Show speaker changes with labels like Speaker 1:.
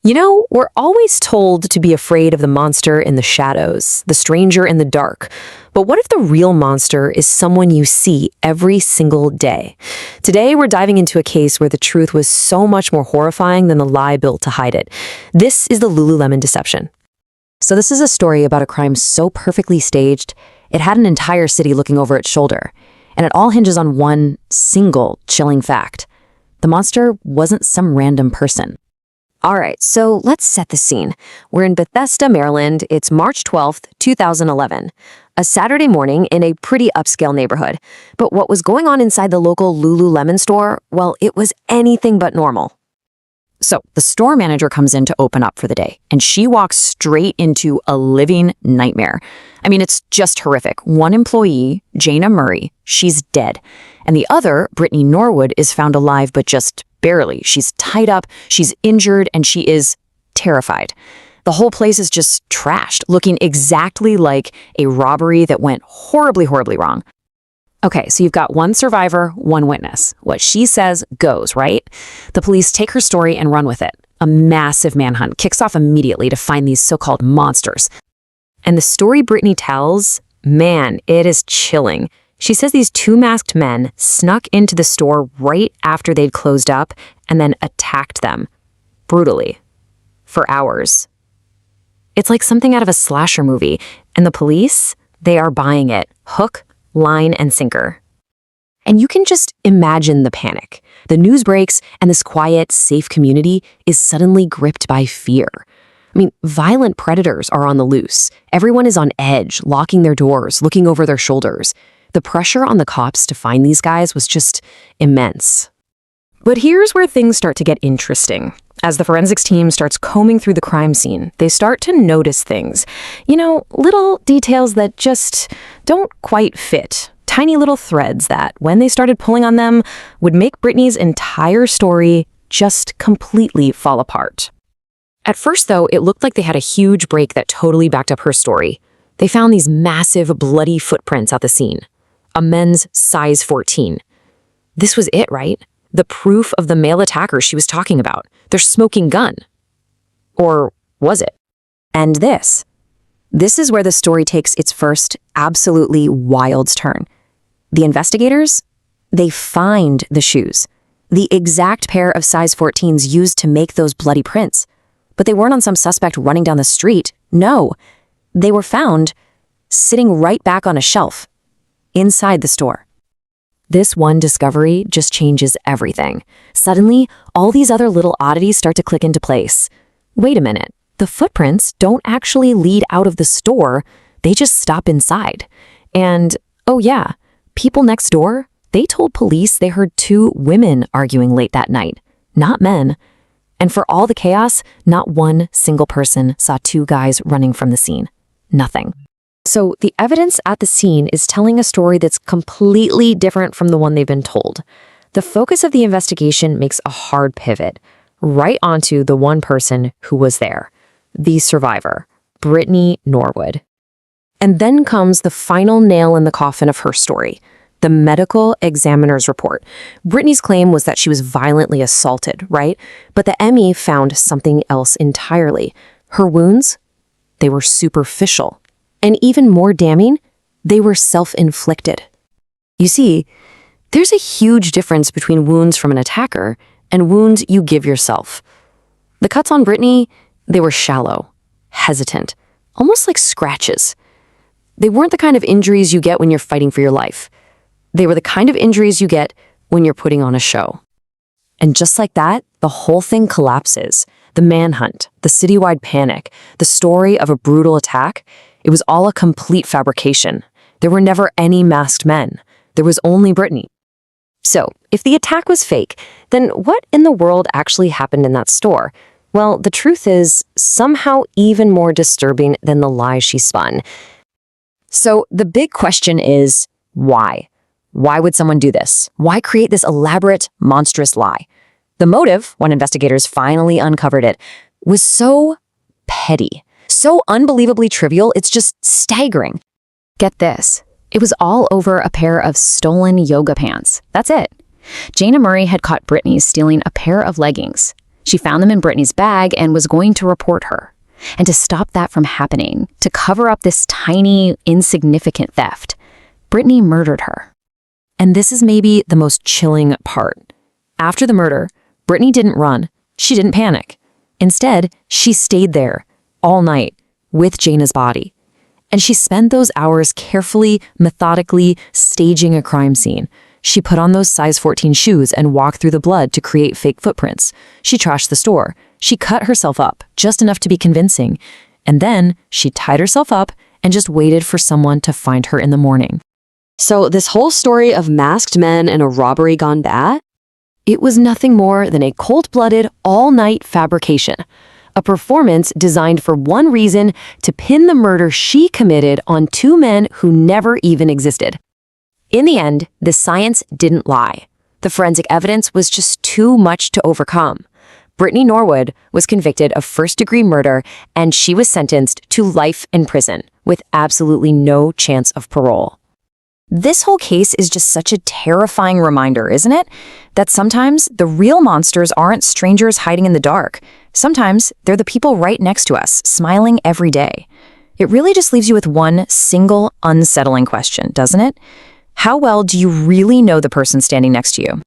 Speaker 1: You know, we're always told to be afraid of the monster in the shadows, the stranger in the dark. But what if the real monster is someone you see every single day? Today, we're diving into a case where the truth was so much more horrifying than the lie built to hide it. This is the Lululemon deception. So this is a story about a crime so perfectly staged, it had an entire city looking over its shoulder. And it all hinges on one single chilling fact. The monster wasn't some random person. All right, so let's set the scene. We're in Bethesda, Maryland. It's March 12th, 2011. A Saturday morning in a pretty upscale neighborhood. But what was going on inside the local Lululemon store, well, it was anything but normal. So the store manager comes in to open up for the day, and she walks straight into a living nightmare. I mean, it's just horrific. One employee, Jayna Murray, she's dead. And the other, Brittany Norwood, is found alive, but just barely. She's tied up, she's injured, and she is terrified. The whole place is just trashed, looking exactly like a robbery that went horribly, horribly wrong. Okay, so you've got one survivor, one witness. What she says goes, right? The police take her story and run with it. A massive manhunt kicks off immediately to find these so-called monsters. And the story Brittany tells, man, it is chilling. She says these two masked men snuck into the store right after they'd closed up and then attacked them brutally for hours. It's like something out of a slasher movie, and the police, they are buying it, hook, line, and sinker. And you can just imagine the panic. The news breaks, and this quiet, safe community is suddenly gripped by fear. I mean, violent predators are on the loose. Everyone is on edge, locking their doors, looking over their shoulders. The pressure on the cops to find these guys was just immense. But here's where things start to get interesting. As the forensics team starts combing through the crime scene, they start to notice things. You know, little details that just don't quite fit. Tiny little threads that, when they started pulling on them, would make Brittany's entire story just completely fall apart. At first, though, it looked like they had a huge break that totally backed up her story. They found these massive, bloody footprints at the scene. A men's size 14. This was it, right? The proof of the male attacker she was talking about. Their smoking gun. Or was it? And this. This is where the story takes its first absolutely wild turn. The investigators, they find the shoes. The exact pair of size 14s used to make those bloody prints. But they weren't on some suspect running down the street. No. They were found sitting right back on a shelf inside the store. This one discovery just changes everything. Suddenly, all these other little oddities start to click into place. Wait a minute, the footprints don't actually lead out of the store, they just stop inside. And, oh yeah, people next door, they told police they heard two women arguing late that night, not men. And for all the chaos, not one single person saw two guys running from the scene. Nothing. So the evidence at the scene is telling a story that's completely different from the one they've been told. The focus of the investigation makes a hard pivot, right onto the one person who was there, the survivor, Brittany Norwood. And then comes the final nail in the coffin of her story, the medical examiner's report. Brittany's claim was that she was violently assaulted, right? But the ME found something else entirely. Her wounds, they were superficial. And even more damning, they were self-inflicted. You see, there's a huge difference between wounds from an attacker and wounds you give yourself. The cuts on Brittany, they were shallow, hesitant, almost like scratches. They weren't the kind of injuries you get when you're fighting for your life. They were the kind of injuries you get when you're putting on a show. And just like that, the whole thing collapses. The manhunt, the citywide panic, the story of a brutal attack, it was all a complete fabrication. There were never any masked men. There was only Brittany. So, if the attack was fake, then what in the world actually happened in that store? Well, the truth is somehow even more disturbing than the lies she spun. So, the big question is, why? Why would someone do this? Why create this elaborate, monstrous lie? The motive, when investigators finally uncovered it, was so petty. So unbelievably trivial, it's just staggering. Get this. It was all over a pair of stolen yoga pants. That's it. Jayna Murray had caught Brittany stealing a pair of leggings.
Speaker 2: She found them in Brittany's bag and was going to report her. And to stop that from happening, to cover up this tiny, insignificant theft, Brittany murdered her.
Speaker 1: And this is maybe the most chilling part. After the murder, Brittany didn't run. She didn't panic. Instead, she stayed there all night with Jayna's body. And she spent those hours carefully, methodically staging a crime scene. She put on those size 14 shoes and walked through the blood to create fake footprints. She trashed the store. She cut herself up, just enough to be convincing. And then she tied herself up and just waited for someone to find her in the morning.
Speaker 3: So this whole story of masked men and a robbery gone bad?
Speaker 1: It was nothing more than a cold-blooded, all-night fabrication. A performance designed for one reason, to pin the murder she committed on two men who never even existed. In the end, the science didn't lie. The forensic evidence was just too much to overcome. Brittany Norwood was convicted of first-degree murder, and she was sentenced to life in prison, with absolutely no chance of parole.
Speaker 2: This whole case is just such a terrifying reminder, isn't it? That sometimes the real monsters aren't strangers hiding in the dark. Sometimes they're the people right next to us, smiling every day. It really just leaves you with one single, unsettling question, doesn't it? How well do you really know the person standing next to you?